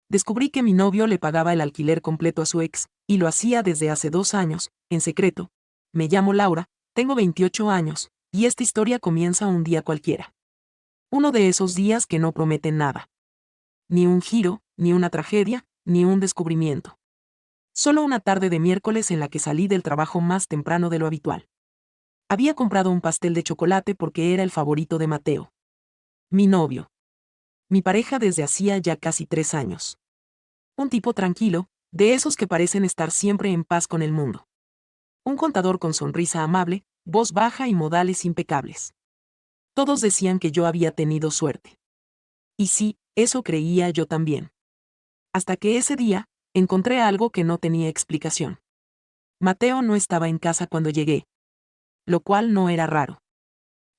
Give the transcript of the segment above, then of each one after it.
Descubrí que mi novio le pagaba el alquiler completo a su ex, y lo hacía desde hace 2 años, en secreto. Me llamo Laura, tengo 28 años, y esta historia comienza un día cualquiera. Uno de esos días que no prometen nada. Ni un giro, ni una tragedia, ni un descubrimiento. Solo una tarde de miércoles en la que salí del trabajo más temprano de lo habitual. Había comprado un pastel de chocolate porque era el favorito de Mateo. Mi novio. Mi pareja desde hacía ya casi 3 años. Un tipo tranquilo, de esos que parecen estar siempre en paz con el mundo. Un contador con sonrisa amable, voz baja y modales impecables. Todos decían que yo había tenido suerte. Y sí, eso creía yo también. Hasta que ese día, encontré algo que no tenía explicación. Mateo no estaba en casa cuando llegué. Lo cual no era raro.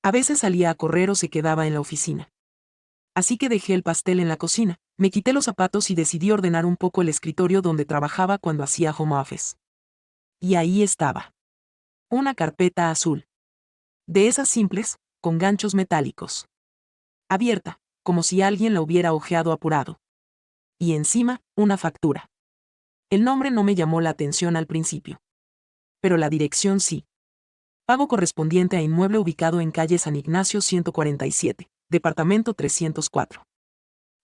A veces salía a correr o se quedaba en la oficina. Así que dejé el pastel en la cocina, me quité los zapatos y decidí ordenar un poco el escritorio donde trabajaba cuando hacía home office. Y ahí estaba. Una carpeta azul. De esas simples, con ganchos metálicos. Abierta, como si alguien la hubiera hojeado apurado. Y encima, una factura. El nombre no me llamó la atención al principio. Pero la dirección sí. Pago correspondiente a inmueble ubicado en calle San Ignacio 147, departamento 304.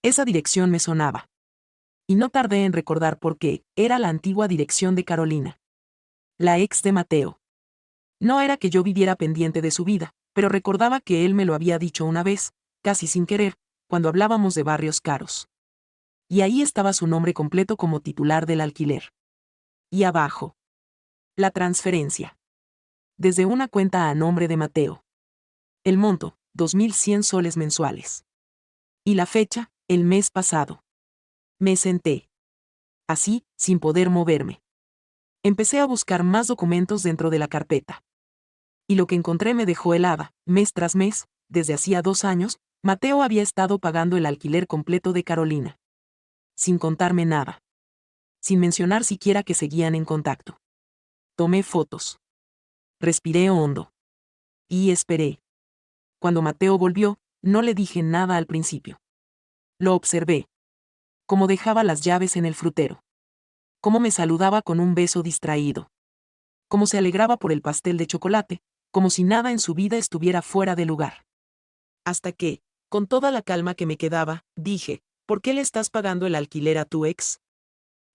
Esa dirección me sonaba. Y no tardé en recordar por qué, era la antigua dirección de Carolina. La ex de Mateo. No era que yo viviera pendiente de su vida, pero recordaba que él me lo había dicho una vez, casi sin querer, cuando hablábamos de barrios caros. Y ahí estaba su nombre completo como titular del alquiler. Y abajo. La transferencia. Desde una cuenta a nombre de Mateo. El monto, 2.100 soles mensuales. Y la fecha, el mes pasado. Me senté. Así, sin poder moverme. Empecé a buscar más documentos dentro de la carpeta. Y lo que encontré me dejó helada. Mes tras mes, desde hacía 2 años, Mateo había estado pagando el alquiler completo de Carolina. Sin contarme nada. Sin mencionar siquiera que seguían en contacto. Tomé fotos. Respiré hondo. Y esperé. Cuando Mateo volvió, no le dije nada al principio. Lo observé. Cómo dejaba las llaves en el frutero. Cómo me saludaba con un beso distraído. Cómo se alegraba por el pastel de chocolate, como si nada en su vida estuviera fuera de lugar. Hasta que, con toda la calma que me quedaba, dije, ¿por qué le estás pagando el alquiler a tu ex?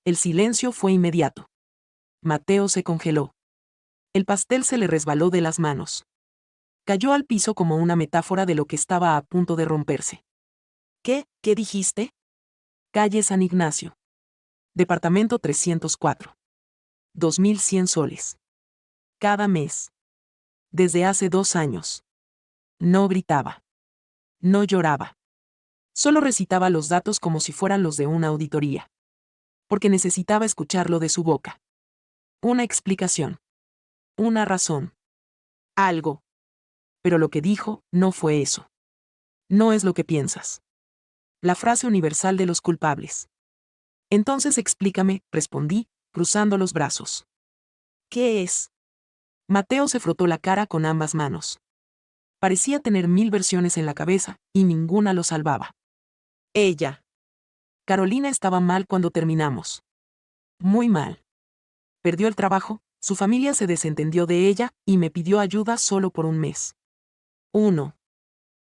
El silencio fue inmediato. Mateo se congeló. El pastel se le resbaló de las manos. Cayó al piso como una metáfora de lo que estaba a punto de romperse. ¿Qué dijiste? Calle San Ignacio. Departamento 304. 2.100 soles. Cada mes. Desde hace 2 años. No gritaba. No lloraba. Solo recitaba los datos como si fueran los de una auditoría. Porque necesitaba escucharlo de su boca. Una explicación. Una razón. Algo. Pero lo que dijo no fue eso. No es lo que piensas. La frase universal de los culpables. Entonces explícame, respondí, cruzando los brazos. ¿Qué es? Mateo se frotó la cara con ambas manos. Parecía tener 1000 versiones en la cabeza, y ninguna lo salvaba. Ella. Carolina estaba mal cuando terminamos. Muy mal. Perdió el trabajo, su familia se desentendió de ella, y me pidió ayuda solo por un mes. 1.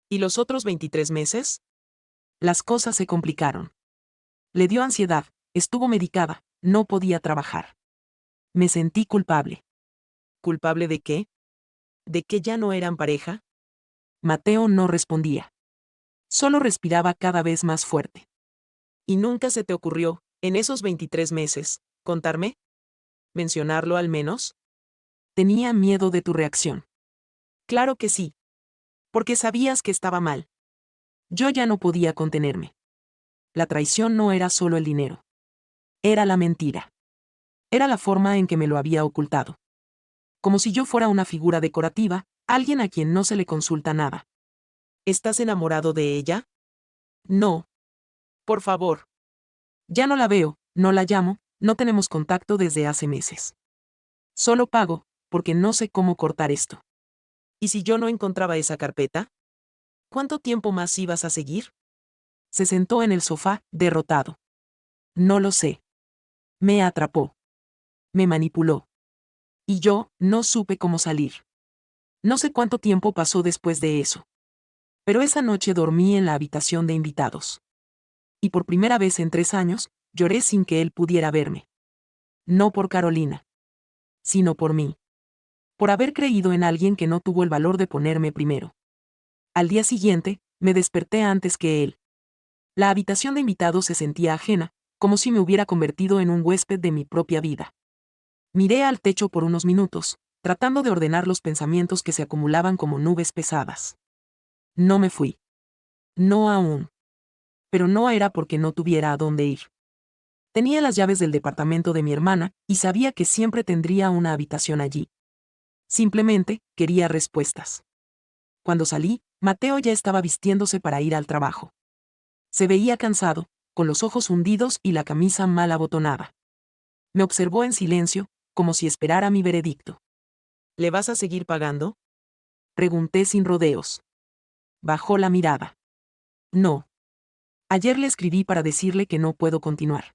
¿Y los otros 23 meses? Las cosas se complicaron. Le dio ansiedad, estuvo medicada, no podía trabajar. Me sentí culpable. ¿Culpable de qué? ¿De que ya no eran pareja? Mateo no respondía. Solo respiraba cada vez más fuerte. ¿Y nunca se te ocurrió, en esos 23 meses, contarme? ¿Mencionarlo al menos? Tenía miedo de tu reacción. Claro que sí. Porque sabías que estaba mal. Yo ya no podía contenerme. La traición no era solo el dinero. Era la mentira. Era la forma en que me lo había ocultado. Como si yo fuera una figura decorativa, alguien a quien no se le consulta nada. ¿Estás enamorado de ella? No. Por favor. Ya no la veo, no la llamo, no tenemos contacto desde hace meses. Solo pago, porque no sé cómo cortar esto. ¿Y si yo no encontraba esa carpeta? ¿Cuánto tiempo más ibas a seguir? Se sentó en el sofá, derrotado. No lo sé. Me atrapó. Me manipuló. Y yo, no supe cómo salir. No sé cuánto tiempo pasó después de eso. Pero esa noche dormí en la habitación de invitados. Y por primera vez en 3 años, lloré sin que él pudiera verme. No por Carolina. Sino por mí. Por haber creído en alguien que no tuvo el valor de ponerme primero. Al día siguiente, me desperté antes que él. La habitación de invitados se sentía ajena, como si me hubiera convertido en un huésped de mi propia vida. Miré al techo por unos minutos, tratando de ordenar los pensamientos que se acumulaban como nubes pesadas. No me fui. No aún. Pero no era porque no tuviera a dónde ir. Tenía las llaves del departamento de mi hermana, y sabía que siempre tendría una habitación allí. Simplemente, quería respuestas. Cuando salí, Mateo ya estaba vistiéndose para ir al trabajo. Se veía cansado, con los ojos hundidos y la camisa mal abotonada. Me observó en silencio, como si esperara mi veredicto. ¿Le vas a seguir pagando? Pregunté sin rodeos. Bajó la mirada. No. Ayer le escribí para decirle que no puedo continuar.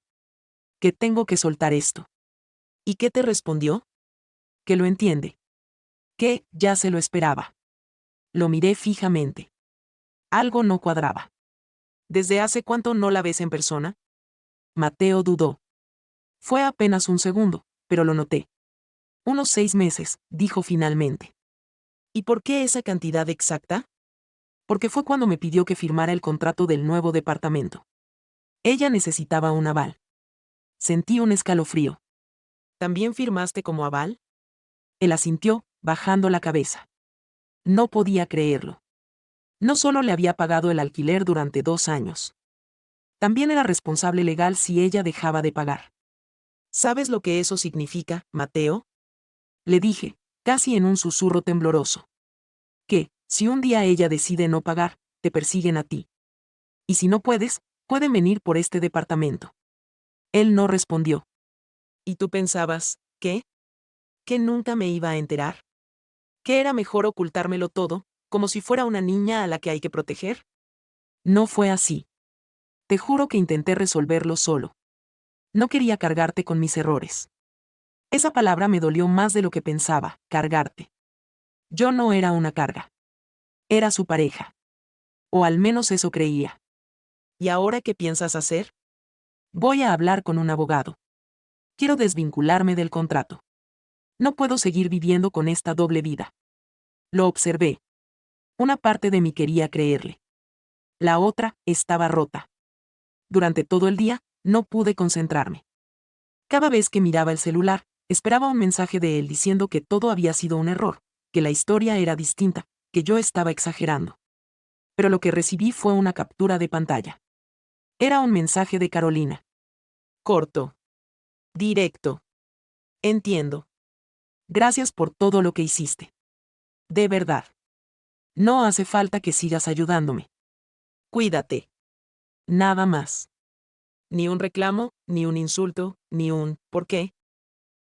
Que tengo que soltar esto. ¿Y qué te respondió? Que lo entiende. Que, ya se lo esperaba. Lo miré fijamente. Algo no cuadraba. ¿Desde hace cuánto no la ves en persona? Mateo dudó. Fue apenas un segundo, pero lo noté. Unos 6 meses, dijo finalmente. ¿Y por qué esa cantidad exacta? Porque fue cuando me pidió que firmara el contrato del nuevo departamento. Ella necesitaba un aval. Sentí un escalofrío. ¿También firmaste como aval? Él asintió, bajando la cabeza. No podía creerlo. No solo le había pagado el alquiler durante 2 años. También era responsable legal si ella dejaba de pagar. ¿Sabes lo que eso significa, Mateo? Le dije, casi en un susurro tembloroso. Que, si un día ella decide no pagar, te persiguen a ti. Y si no puedes, pueden venir por este departamento. Él no respondió. ¿Y tú pensabas, qué? ¿Que nunca me iba a enterar? ¿Que era mejor ocultármelo todo, como si fuera una niña a la que hay que proteger? No fue así. Te juro que intenté resolverlo solo. No quería cargarte con mis errores. Esa palabra me dolió más de lo que pensaba, cargarte. Yo no era una carga. Era su pareja. O al menos eso creía. ¿Y ahora qué piensas hacer? Voy a hablar con un abogado. Quiero desvincularme del contrato. No puedo seguir viviendo con esta doble vida. Lo observé. Una parte de mí quería creerle. La otra estaba rota. Durante todo el día, no pude concentrarme. Cada vez que miraba el celular, esperaba un mensaje de él diciendo que todo había sido un error, que la historia era distinta, que yo estaba exagerando. Pero lo que recibí fue una captura de pantalla. Era un mensaje de Carolina. Corto. Directo. Entiendo. Gracias por todo lo que hiciste. De verdad. No hace falta que sigas ayudándome. Cuídate. Nada más. Ni un reclamo, ni un insulto, ni un ¿por qué?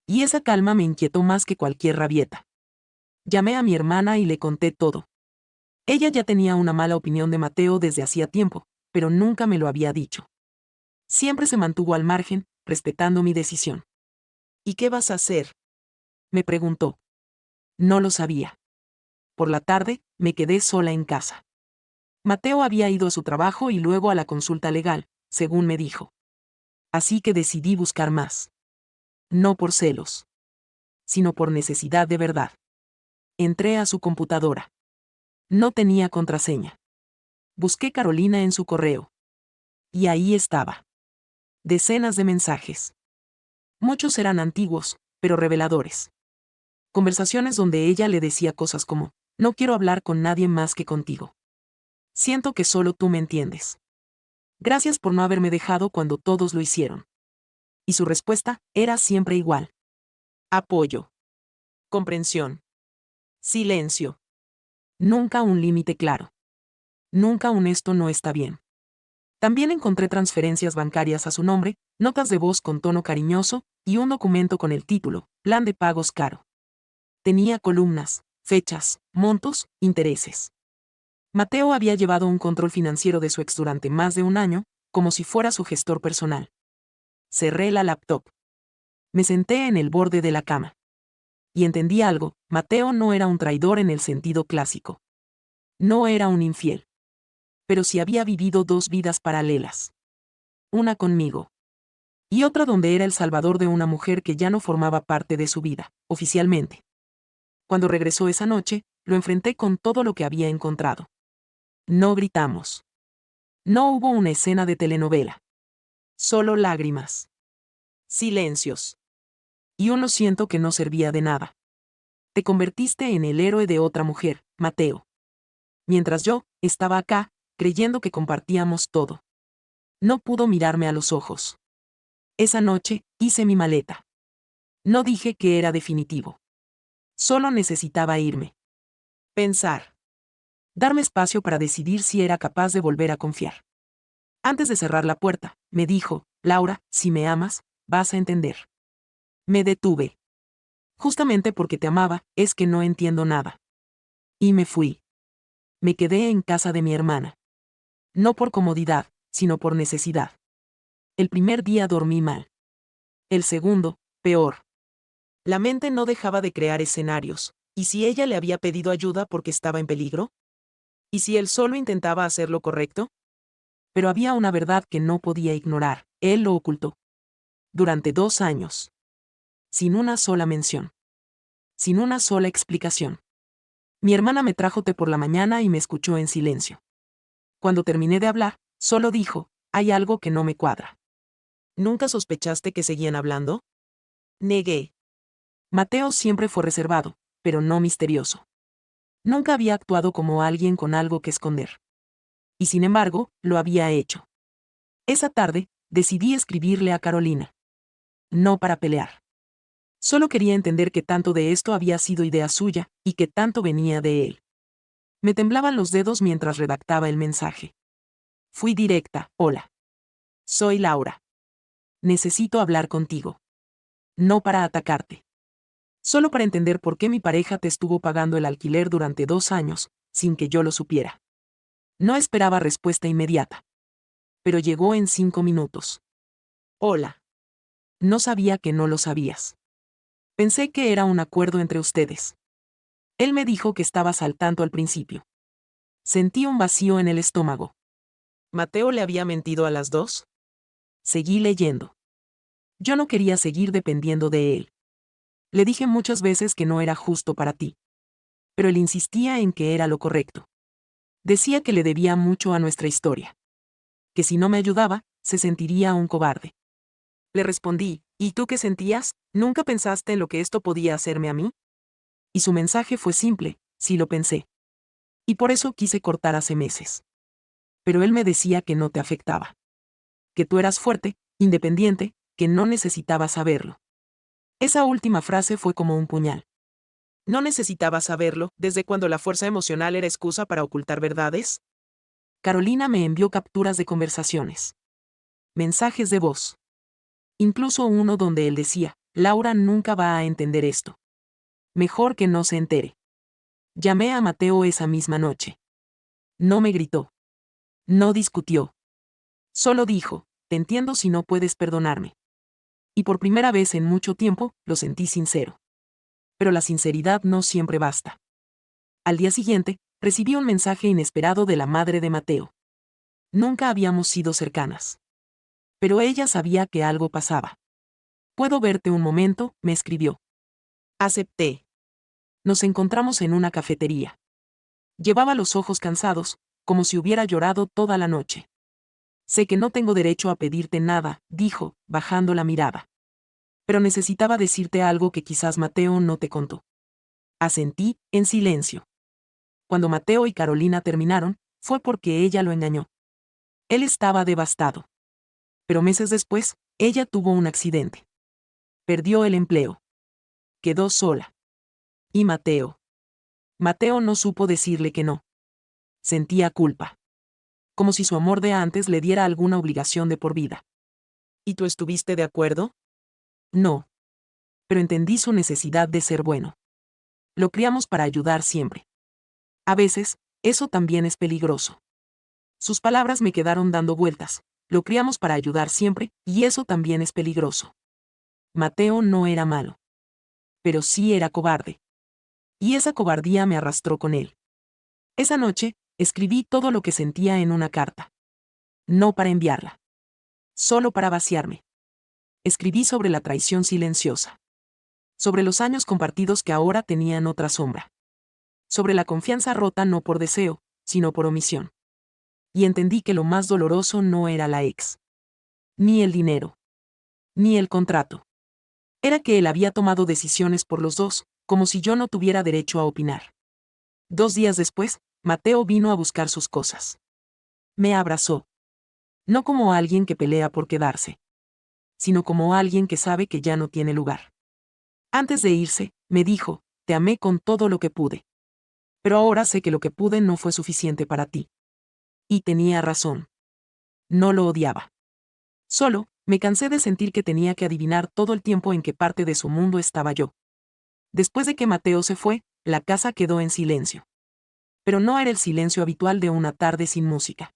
Y esa calma me inquietó más que cualquier rabieta. Llamé a mi hermana y le conté todo. Ella ya tenía una mala opinión de Mateo desde hacía tiempo, pero nunca me lo había dicho. Siempre se mantuvo al margen, respetando mi decisión. ¿Y qué vas a hacer? Me preguntó. No lo sabía. Por la tarde, me quedé sola en casa. Mateo había ido a su trabajo y luego a la consulta legal, según me dijo. Así que decidí buscar más. No por celos, sino por necesidad de verdad. Entré a su computadora. No tenía contraseña. Busqué Carolina en su correo. Y ahí estaba. Decenas de mensajes. Muchos eran antiguos, pero reveladores. Conversaciones donde ella le decía cosas como, no quiero hablar con nadie más que contigo. Siento que solo tú me entiendes. Gracias por no haberme dejado cuando todos lo hicieron. Y su respuesta era siempre igual. Apoyo. Comprensión. Silencio. Nunca un límite claro. Nunca un esto no está bien. También encontré transferencias bancarias a su nombre, notas de voz con tono cariñoso, y un documento con el título, Plan de pagos caro. Tenía columnas, fechas, montos, intereses. Mateo había llevado un control financiero de su ex durante más de un año, como si fuera su gestor personal. Cerré la laptop. Me senté en el borde de la cama. Y entendí algo: Mateo no era un traidor en el sentido clásico. No era un infiel. Pero sí había vivido dos vidas paralelas. Una conmigo. Y otra donde era el salvador de una mujer que ya no formaba parte de su vida, oficialmente. Cuando regresó esa noche, lo enfrenté con todo lo que había encontrado. No gritamos. No hubo una escena de telenovela. Solo lágrimas. Silencios. Y un lo siento que no servía de nada. Te convertiste en el héroe de otra mujer, Mateo. Mientras yo estaba acá, creyendo que compartíamos todo. No pudo mirarme a los ojos. Esa noche, hice mi maleta. No dije que era definitivo. Solo necesitaba irme. Pensar. Darme espacio para decidir si era capaz de volver a confiar. Antes de cerrar la puerta, me dijo: Laura, si me amas, vas a entender. Me detuve. Justamente porque te amaba, es que no entiendo nada. Y me fui. Me quedé en casa de mi hermana. No por comodidad, sino por necesidad. El primer día dormí mal. El segundo, peor. La mente no dejaba de crear escenarios. ¿Y si ella le había pedido ayuda porque estaba en peligro? ¿Y si él solo intentaba hacer lo correcto? Pero había una verdad que no podía ignorar: él lo ocultó. Durante 2 años. Sin una sola mención. Sin una sola explicación. Mi hermana me trajo té por la mañana y me escuchó en silencio. Cuando terminé de hablar, solo dijo: hay algo que no me cuadra. ¿Nunca sospechaste que seguían hablando? Negué. Mateo siempre fue reservado, pero no misterioso. Nunca había actuado como alguien con algo que esconder. Y sin embargo, lo había hecho. Esa tarde, decidí escribirle a Carolina. No para pelear. Solo quería entender qué tanto de esto había sido idea suya, y qué tanto venía de él. Me temblaban los dedos mientras redactaba el mensaje. Fui directa: hola. Soy Laura. Necesito hablar contigo. No para atacarte. Solo para entender por qué mi pareja te estuvo pagando el alquiler durante 2 años, sin que yo lo supiera. No esperaba respuesta inmediata. Pero llegó en 5 minutos. Hola. No sabía que no lo sabías. Pensé que era un acuerdo entre ustedes. Él me dijo que estabas al tanto al principio. Sentí un vacío en el estómago. ¿Mateo le había mentido a las dos? Seguí leyendo. Yo no quería seguir dependiendo de él. Le dije muchas veces que no era justo para ti. Pero él insistía en que era lo correcto. Decía que le debía mucho a nuestra historia. Que si no me ayudaba, se sentiría un cobarde. Le respondí: ¿y tú qué sentías? ¿Nunca pensaste en lo que esto podía hacerme a mí? Y su mensaje fue simple: sí lo pensé. Y por eso quise cortar hace meses. Pero él me decía que no te afectaba. Que tú eras fuerte, independiente, que no necesitabas saberlo. Esa última frase fue como un puñal. ¿No necesitabas saberlo desde cuando la fuerza emocional era excusa para ocultar verdades? Carolina me envió capturas de conversaciones. Mensajes de voz. Incluso uno donde él decía: Laura nunca va a entender esto. Mejor que no se entere. Llamé a Mateo esa misma noche. No me gritó. No discutió. Solo dijo: te entiendo si no puedes perdonarme. Y por primera vez en mucho tiempo, lo sentí sincero. Pero la sinceridad no siempre basta. Al día siguiente, recibí un mensaje inesperado de la madre de Mateo. Nunca habíamos sido cercanas. Pero ella sabía que algo pasaba. ¿Puedo verte un momento?, me escribió. Acepté. Nos encontramos en una cafetería. Llevaba los ojos cansados, como si hubiera llorado toda la noche. Sé que no tengo derecho a pedirte nada, dijo, bajando la mirada. Pero necesitaba decirte algo que quizás Mateo no te contó. Asentí, en silencio. Cuando Mateo y Carolina terminaron, fue porque ella lo engañó. Él estaba devastado. Pero meses después, ella tuvo un accidente. Perdió el empleo. Quedó sola. ¿Y Mateo? Mateo no supo decirle que no. Sentía culpa. Como si su amor de antes le diera alguna obligación de por vida. ¿Y tú estuviste de acuerdo? No. Pero entendí su necesidad de ser bueno. Lo criamos para ayudar siempre. A veces, eso también es peligroso. Sus palabras me quedaron dando vueltas, lo criamos para ayudar siempre, y eso también es peligroso. Mateo no era malo. Pero sí era cobarde. Y esa cobardía me arrastró con él. Esa noche, escribí todo lo que sentía en una carta. No para enviarla. Solo para vaciarme. Escribí sobre la traición silenciosa. Sobre los años compartidos que ahora tenían otra sombra. Sobre la confianza rota no por deseo, sino por omisión. Y entendí que lo más doloroso no era la ex. Ni el dinero. Ni el contrato. Era que él había tomado decisiones por los dos, como si yo no tuviera derecho a opinar. 2 días después, Mateo vino a buscar sus cosas. Me abrazó. No como alguien que pelea por quedarse, sino como alguien que sabe que ya no tiene lugar. Antes de irse, me dijo, te amé con todo lo que pude. Pero ahora sé que lo que pude no fue suficiente para ti. Y tenía razón. No lo odiaba. Solo, me cansé de sentir que tenía que adivinar todo el tiempo en qué parte de su mundo estaba yo. Después de que Mateo se fue, la casa quedó en silencio. Pero no era el silencio habitual de una tarde sin música.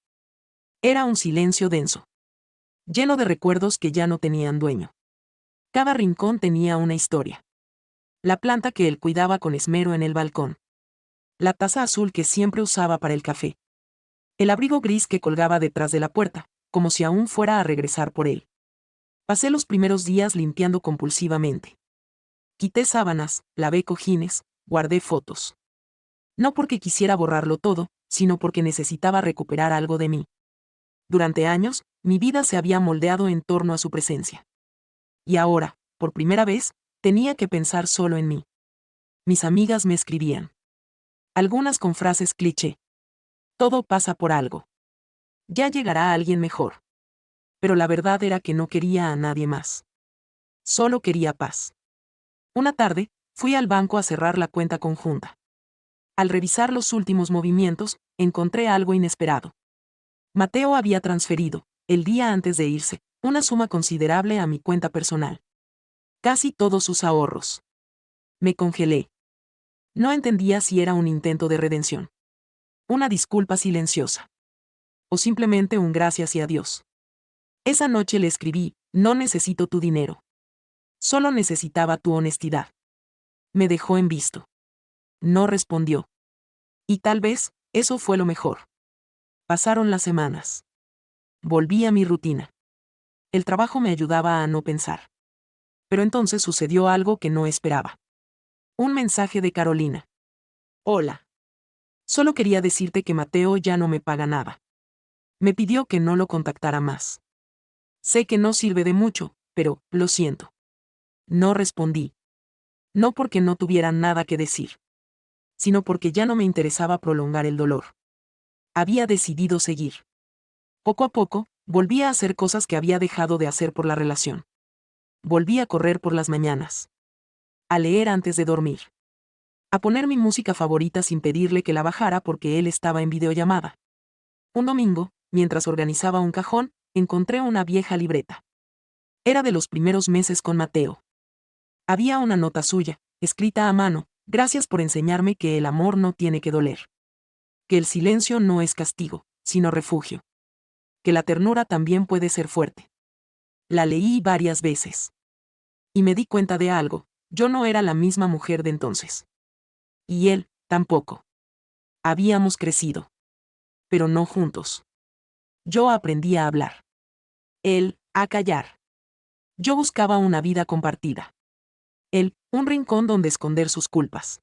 Era un silencio denso. Lleno de recuerdos que ya no tenían dueño. Cada rincón tenía una historia. La planta que él cuidaba con esmero en el balcón. La taza azul que siempre usaba para el café. El abrigo gris que colgaba detrás de la puerta, como si aún fuera a regresar por él. Pasé los primeros días limpiando compulsivamente. Quité sábanas, lavé cojines, guardé fotos. No porque quisiera borrarlo todo, sino porque necesitaba recuperar algo de mí. Durante años, mi vida se había moldeado en torno a su presencia. Y ahora, por primera vez, tenía que pensar solo en mí. Mis amigas me escribían. Algunas con frases cliché. Todo pasa por algo. Ya llegará alguien mejor. Pero la verdad era que no quería a nadie más. Solo quería paz. Una tarde, fui al banco a cerrar la cuenta conjunta. Al revisar los últimos movimientos, encontré algo inesperado. Mateo había transferido, el día antes de irse, una suma considerable a mi cuenta personal. Casi todos sus ahorros. Me congelé. No entendía si era un intento de redención. Una disculpa silenciosa. O simplemente un gracias y adiós. Esa noche le escribí, no necesito tu dinero. Solo necesitaba tu honestidad. Me dejó en visto. No respondió. Y tal vez, eso fue lo mejor. Pasaron las semanas. Volví a mi rutina. El trabajo me ayudaba a no pensar. Pero entonces sucedió algo que no esperaba. Un mensaje de Carolina. Hola. Solo quería decirte que Mateo ya no me paga nada. Me pidió que no lo contactara más. Sé que no sirve de mucho, pero, lo siento. No respondí. No porque no tuviera nada que decir, sino porque ya no me interesaba prolongar el dolor. Había decidido seguir. Poco a poco, volví a hacer cosas que había dejado de hacer por la relación. Volví a correr por las mañanas. A leer antes de dormir. A poner mi música favorita sin pedirle que la bajara porque él estaba en videollamada. Un domingo, mientras organizaba un cajón, encontré una vieja libreta. Era de los primeros meses con Mateo. Había una nota suya, escrita a mano, gracias por enseñarme que el amor no tiene que doler. Que el silencio no es castigo, sino refugio. Que la ternura también puede ser fuerte. La leí varias veces. Y me di cuenta de algo, yo no era la misma mujer de entonces. Y él, tampoco. Habíamos crecido. Pero no juntos. Yo aprendí a hablar. Él, a callar. Yo buscaba una vida compartida. Él, un rincón donde esconder sus culpas.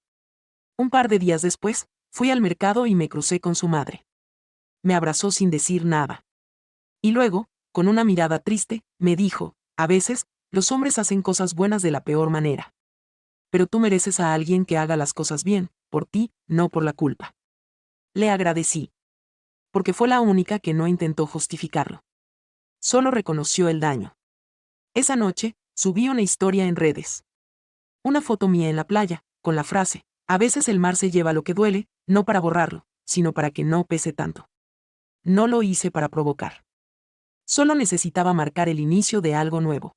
Un par de días después, fui al mercado y me crucé con su madre. Me abrazó sin decir nada. Y luego, con una mirada triste, me dijo, a veces, los hombres hacen cosas buenas de la peor manera. Pero tú mereces a alguien que haga las cosas bien, por ti, no por la culpa. Le agradecí. Porque fue la única que no intentó justificarlo. Solo reconoció el daño. Esa noche, subí una historia en redes. Una foto mía en la playa, con la frase, a veces el mar se lleva lo que duele, no para borrarlo, sino para que no pese tanto. No lo hice para provocar. Solo necesitaba marcar el inicio de algo nuevo.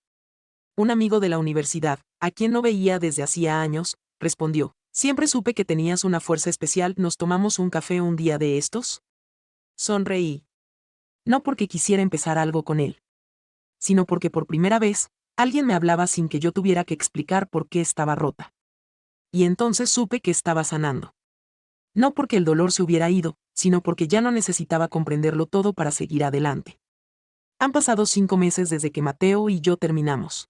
Un amigo de la universidad, a quien no veía desde hacía años, respondió, siempre supe que tenías una fuerza especial, ¿nos tomamos un café un día de estos? Sonreí. No porque quisiera empezar algo con él, sino porque por primera vez, alguien me hablaba sin que yo tuviera que explicar por qué estaba rota. Y entonces supe que estaba sanando. No porque el dolor se hubiera ido, sino porque ya no necesitaba comprenderlo todo para seguir adelante. Han pasado 5 meses desde que Mateo y yo terminamos.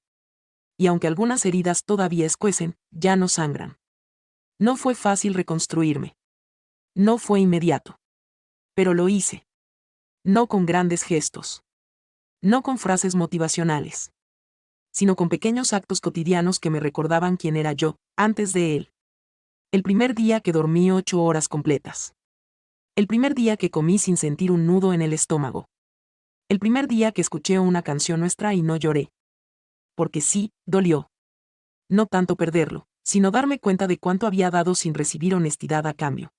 Y aunque algunas heridas todavía escuecen, ya no sangran. No fue fácil reconstruirme. No fue inmediato. Pero lo hice. No con grandes gestos. No con frases motivacionales. Sino con pequeños actos cotidianos que me recordaban quién era yo, antes de él. El primer día que dormí 8 horas completas. El primer día que comí sin sentir un nudo en el estómago. El primer día que escuché una canción nuestra y no lloré. Porque sí, dolió. No tanto perderlo, sino darme cuenta de cuánto había dado sin recibir honestidad a cambio.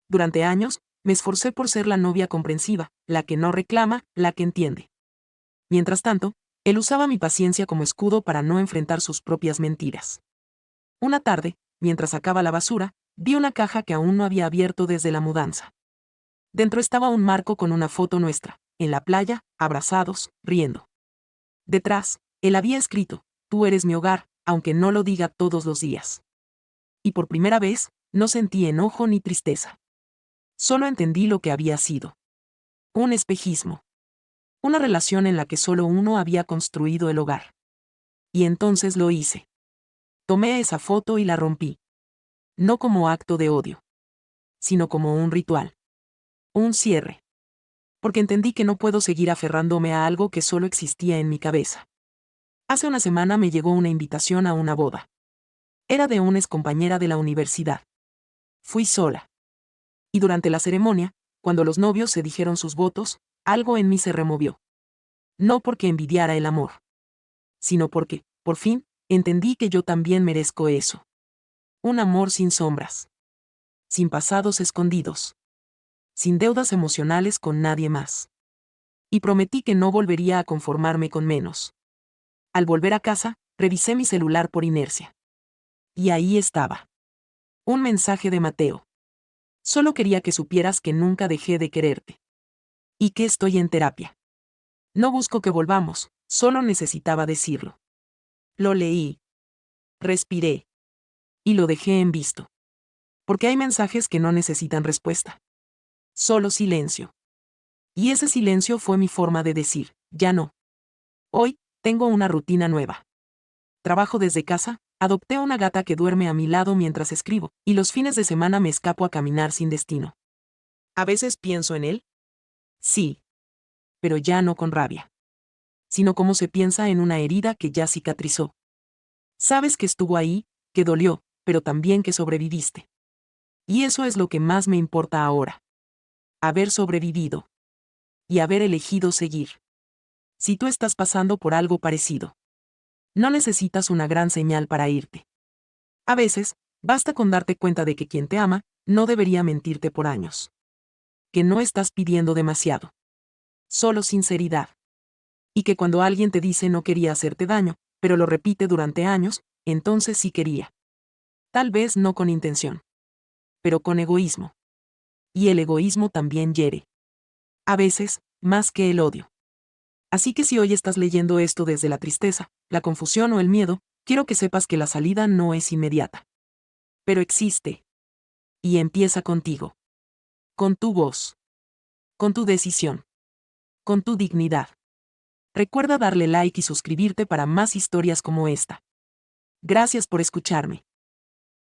Durante años, me esforcé por ser la novia comprensiva, la que no reclama, la que entiende. Mientras tanto, él usaba mi paciencia como escudo para no enfrentar sus propias mentiras. Una tarde, mientras sacaba la basura, vi una caja que aún no había abierto desde la mudanza. Dentro estaba un marco con una foto nuestra, en la playa, abrazados, riendo. Detrás, él había escrito: "Tú eres mi hogar, aunque no lo diga todos los días". Y por primera vez, no sentí enojo ni tristeza. Solo entendí lo que había sido. Un espejismo. Una relación en la que solo uno había construido el hogar. Y entonces lo hice. Tomé esa foto y la rompí. No como acto de odio, sino como un ritual. Un cierre. Porque entendí que no puedo seguir aferrándome a algo que solo existía en mi cabeza. Hace una semana me llegó una invitación a una boda. Era de una excompañera de la universidad. Fui sola. Y durante la ceremonia, cuando los novios se dijeron sus votos, algo en mí se removió. No porque envidiara el amor, sino porque, por fin, entendí que yo también merezco eso. Un amor sin sombras. Sin pasados escondidos. Sin deudas emocionales con nadie más. Y prometí que no volvería a conformarme con menos. Al volver a casa, revisé mi celular por inercia. Y ahí estaba. Un mensaje de Mateo. Solo quería que supieras que nunca dejé de quererte. Y que estoy en terapia. No busco que volvamos, solo necesitaba decirlo. Lo leí. Respiré. Y lo dejé en visto. Porque hay mensajes que no necesitan respuesta. Solo silencio. Y ese silencio fue mi forma de decir: ya no. Hoy, tengo una rutina nueva. Trabajo desde casa, adopté una gata que duerme a mi lado mientras escribo, y los fines de semana me escapo a caminar sin destino. ¿A veces pienso en él? Sí. Pero ya no con rabia. Sino como se piensa en una herida que ya cicatrizó. Sabes que estuvo ahí, que dolió, pero también que sobreviviste. Y eso es lo que más me importa ahora. Haber sobrevivido. Y haber elegido seguir. Si tú estás pasando por algo parecido, no necesitas una gran señal para irte. A veces, basta con darte cuenta de que quien te ama, no debería mentirte por años. Que no estás pidiendo demasiado. Solo sinceridad. Y que cuando alguien te dice no quería hacerte daño, pero lo repite durante años, entonces sí quería. Tal vez no con intención. Pero con egoísmo. Y el egoísmo también hiere. A veces, más que el odio. Así que si hoy estás leyendo esto desde la tristeza, la confusión o el miedo, quiero que sepas que la salida no es inmediata. Pero existe. Y empieza contigo. Con tu voz. Con tu decisión. Con tu dignidad. Recuerda darle like y suscribirte para más historias como esta. Gracias por escucharme.